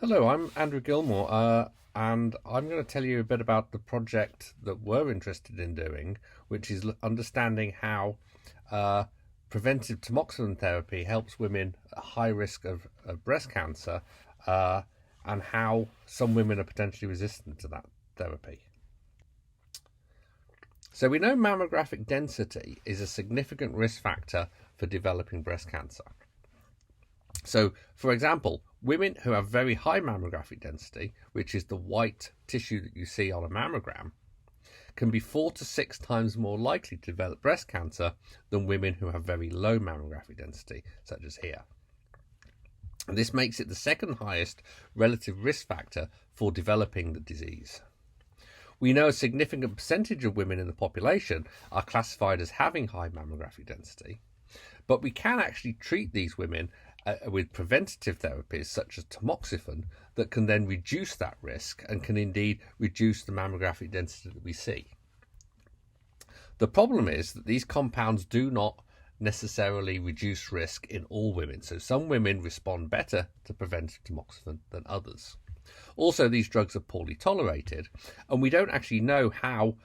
Hello, I'm Andrew Gilmore, and I'm going to tell you a bit about the project that we're interested in doing, which is understanding how preventive tamoxifen therapy helps women at high risk of breast cancer, and how some women are potentially resistant to that therapy. So we know mammographic density is a significant risk factor for developing breast cancer. So, for example, women who have very high mammographic density, which is the white tissue that you see on a mammogram, can be 4 to 6 times more likely to develop breast cancer than women who have very low mammographic density, such as here. And this makes it the second highest relative risk factor for developing the disease. We know a significant percentage of women in the population are classified as having high mammographic density, but we can actually treat these women with preventative therapies such as tamoxifen that can then reduce that risk and can indeed reduce the mammographic density that we see. The problem is that these compounds do not necessarily reduce risk in all women, so some women respond better to preventive tamoxifen than others. Also, these drugs are poorly tolerated, and we don't actually know how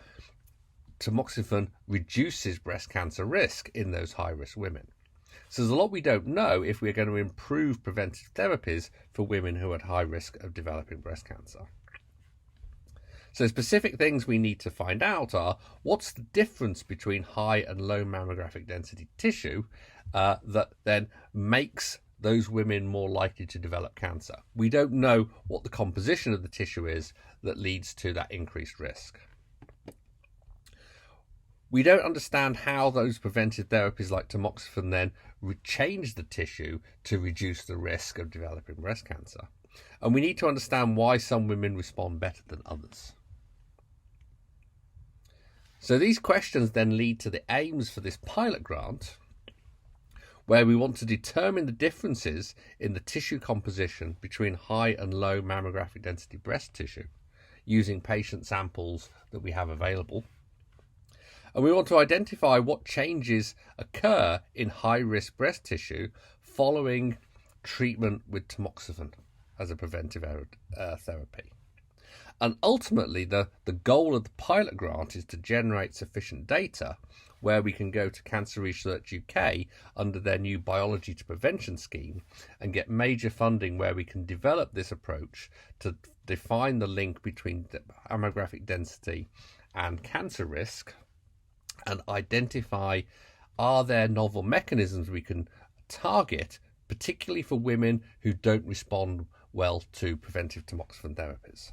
tamoxifen reduces breast cancer risk in those high-risk women. So there's a lot we don't know if we're going to improve preventive therapies for women who are at high risk of developing breast cancer. So specific things we need to find out are what's the difference between high and low mammographic density tissue that then makes those women more likely to develop cancer. We don't know what the composition of the tissue is that leads to that increased risk. We don't understand how those preventive therapies like tamoxifen then change the tissue to reduce the risk of developing breast cancer. And we need to understand why some women respond better than others. So these questions then lead to the aims for this pilot grant, where we want to determine the differences in the tissue composition between high and low mammographic density breast tissue using patient samples that we have available. And we want to identify what changes occur in high-risk breast tissue following treatment with tamoxifen as a preventive therapy. And ultimately, the goal of the pilot grant is to generate sufficient data where we can go to Cancer Research UK under their new Biology to Prevention scheme and get major funding where we can develop this approach to define the link between mammographic density and cancer risk, and identify are there novel mechanisms we can target, particularly for women who don't respond well to preventive tamoxifen therapies.